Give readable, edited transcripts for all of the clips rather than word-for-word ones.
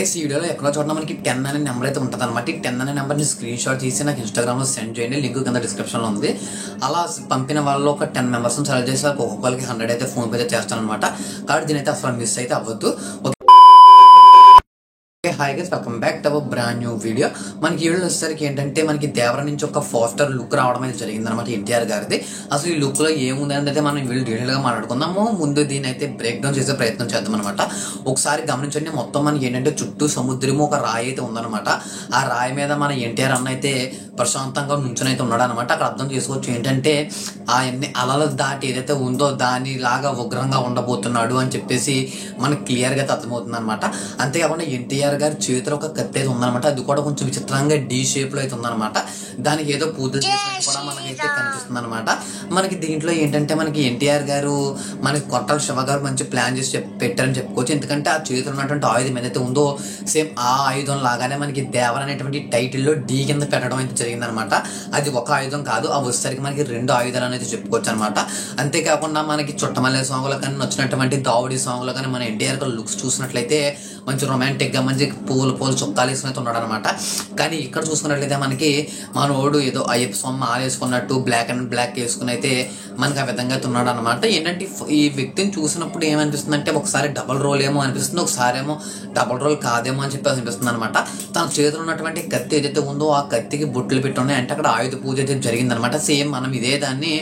Guys ఈ వీడియోలో ఎక్కడో చోట మనకి 10 అనే నెంబర్ అయితే ఉంటుంది అనమాట. ఈ 10 అనే నెంబర్ని స్క్రీన్ షాట్ తీసి నాకు ఇన్స్టాగ్రామ్లో సెండ్ చేయండి. లింక్ కింద డిస్క్రిప్షన్లో ఉంది. అలా పంపిన వాళ్ళు ఒక 10 మెంబర్స్ని సెలెక్ట్ చేసి ఒక్కొక్కరికి 100 అయితే ఫోన్ పే చేస్తాను అనమాట. కాబట్టి దీని అయితే అసలు మిస్ అయితే అవ్వద్దు. Hi guys, welcome back to our brand new video. మనకి ఈ వీడియోలో వచ్చేసరికి ఏంటంటే మనకి దేవర నుంచి ఒక పోస్టర్ లుక్ రావడం అయితే జరిగింది అనమాట, ఎన్టీఆర్ గారిది. అసలు ఈ లుక్ లో ఏముంది అనేది అయితే మనం వీళ్ళు డీటెయిల్ గా మాట్లాడుకుందాము. ముందు దీని అయితే బ్రేక్ డౌన్ చేసే ప్రయత్నం చేద్దాం అనమాట. ఒకసారి గమనించండి, మొత్తం మనకి ఏంటంటే చుట్టూ సముద్రము ఒక రాయి అయితే ఉందన్నమాట. ఆ రాయి మీద మన ఎన్టీఆర్ అన్న అయితే ప్రశాంతంగా నుంచుని అయితే ఉన్నాడు అనమాట. అక్కడ అర్థం చేసుకోవచ్చు ఏంటంటే ఆ ఎన్ని అలలు దాటి ఏదైతే ఉందో దాని లాగా ఉగ్రంగా ఉండబోతున్నాడు అని చెప్పేసి మనకి క్లియర్ గా అర్థమవుతుంది అనమాట. అంతేకాకుండా ఎన్టీఆర్ గారి చేతిలో ఒక కత్తి అయితే ఉందన్నమాట. అది కూడా కొంచెం విచిత్రంగా డి షేప్ లో అయితే ఉందన్నమాట. దానికి ఏదో పూజలు చేసినట్టు కూడా మనకైతే కనిపిస్తుంది అనమాట. మనకి దీంట్లో ఏంటంటే మనకి ఎన్టీఆర్ గారు మనకి కొట్టాల శివ గారు మంచి ప్లాన్ చేసి పెట్టారని చెప్పుకోవచ్చు. ఎందుకంటే ఆ చేతిలో ఉన్నటువంటి ఆయుధం ఏదైతే ఉందో సేమ్ ఆ ఆయుధం లాగానే మనకి దేవర అనేటువంటి టైటిల్లో డి కింద పెట్టడం అయితే జరిగిందనమాట. అది ఒక ఆయుధం కాదు, ఆ వచ్చేసరికి మనకి 2 ఆయుధాలు అనేది చెప్పుకోవచ్చు అనమాట. అంతేకాకుండా మనకి చుట్టమల్లె సాంగ్లో కానీ వచ్చినటువంటి దావుడి సాంగ్లో కానీ మన ఎన్టీఆర్ గారు లుక్స్ చూసినట్లయితే మంచి రొమాంటిక్ గా మంచి పూలు చొక్కాలు వేసుకుని ఉన్నాడు అనమాట. కానీ ఇక్కడ చూసుకున్నట్లయితే మనకి మనోడు ఏదో అయ్యప్ప స్వామి మాల వేసుకున్నట్టు బ్లాక్ అండ్ బ్లాక్ వేసుకుని అయితే మనకి ఆ విధంగా అయితే ఉన్నాడు అనమాట. ఏంటంటే ఈ వ్యక్తిని చూసినప్పుడు ఏమనిపిస్తుంది అంటే ఒకసారి డబల్ రోల్ ఏమో అనిపిస్తుంది, ఒకసారి ఏమో డబల్ రోల్ కాదేమో అని చెప్పి అనిపిస్తుంది అనమాట. తన చేతిలో ఉన్నటువంటి కత్తి ఏదైతే ఉందో ఆ కత్తికి బొట్లు పెట్టి ఉన్నాయి అంటే అక్కడ ఆయుధ పూజ అయితే జరిగిందనమాట. సేమ్ మనం ఇదే దాన్ని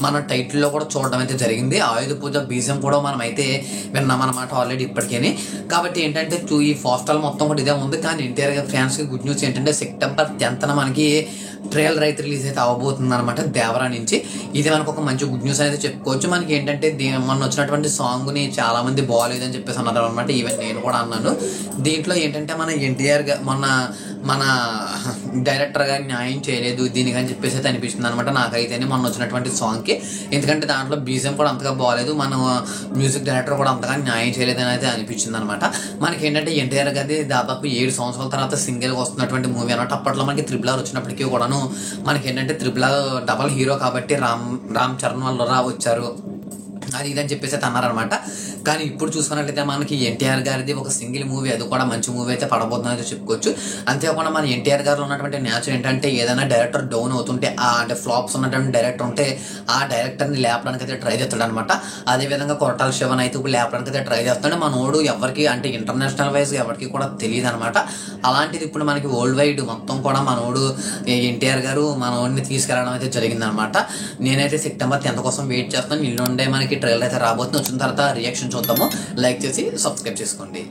మన టైటిల్లో కూడా చూడడం అయితే జరిగింది. ఆయుధ పూజ బీజం కూడా మనం అయితే విన్నాం అనమాట ఆల్రెడీ ఇప్పటికేని. కాబట్టి ఏంటంటే ఈ పోస్టర్ మొత్తం కూడా ఇదే ఉంది. కానీ ఎన్టీఆర్ గారి ఫ్యాన్స్ కి గుడ్ న్యూస్ ఏంటంటే సెప్టెంబర్ 10న మనకి ట్రైలర్ అయితే రిలీజ్ అయితే అవ్వబోతుంది అనమాట దేవరా నుంచి. ఇది మనకు ఒక మంచి గుడ్ న్యూస్ అనేది చెప్పుకోవచ్చు. మనకి ఏంటంటే మొన్న వచ్చినటువంటి సాంగ్ ని చాలా మంది బాగాలేదని చెప్పేసి అన్నారు అనమాట. ఈవెన్ నేను కూడా అన్నాను. దీంట్లో ఏంటంటే మన ఎన్టీఆర్ మన డైరెక్టర్ గారు న్యాయం చేయలేదు దీనికి అని చెప్పేసి అయితే అనిపిస్తుంది అనమాట నాకైతేనే మొన్న వచ్చినటువంటి సాంగ్ కి. ఎందుకంటే దాంట్లో బీజిఎం కూడా అంతగా బాగాలేదు, మన మ్యూజిక్ డైరెక్టర్ కూడా అంతగా న్యాయం చేయలేదని అయితే అనిపించింది అనమాట. మనకి ఏంటంటే ఎన్టీఆర్ గారి దాదాపు 7 సంవత్సరాల తర్వాత సింగిల్ గా వస్తున్నటువంటి మూవీ అనమాట. అప్పట్లో మనకి త్రిబుల్ ఆర్ వచ్చినప్పటికీ కూడాను మనకి ఏంటంటే త్రిబుల్ ఆర్ డబల్ హీరో కాబట్టి రామ్ చరణ్ వాళ్ళు వచ్చారు అది ఇదని చెప్పేసి అయితే అన్నారనమాట. కానీ ఇప్పుడు చూసుకున్నట్లయితే మనకి ఎన్టీఆర్ గారిది ఒక సింగిల్ మూవీ, అది కూడా మంచి మూవీ అయితే పడబోతుందని చెప్పుకోవచ్చు. అంతేకాకుండా మన ఎన్టీఆర్ గారు ఉన్నటువంటి నేచర్ ఏంటంటే ఏదైనా డైరెక్టర్ డౌన్ అవుతుంటే అంటే ఫ్లాప్స్ ఉన్నటువంటి డైరెక్టర్ ఉంటే ఆ డైరెక్టర్ని లేపడానికి అయితే ట్రై చేస్తాడు అనమాట. అదేవిధంగా కొరటాల శివన్ అయితే ఇప్పుడు లేపడానికి అయితే ట్రై చేస్తాడు. మనోడు ఎవరికి అంటే ఇంటర్నేషనల్ వైజ్ ఎవరికి కూడా తెలియదు అనమాట. అలాంటిది ఇప్పుడు మనకి వరల్డ్ వైడ్ మొత్తం కూడా మనోడు ఎన్టీఆర్ గారు మనోడిని తీసుకెళ్ళడం అయితే జరిగిందనమాట. నేనైతే సెప్టెంబర్ 10th కోసం వెయిట్ చేస్తాను. ఇల్లుండే మనకి ట్రైలర్ అయితే రాబోతుంది. వచ్చిన తర్వాత రియాక్షన్ చూద్దాము. లైక్ చేసి సబ్స్క్రైబ్ చేసుకోండి.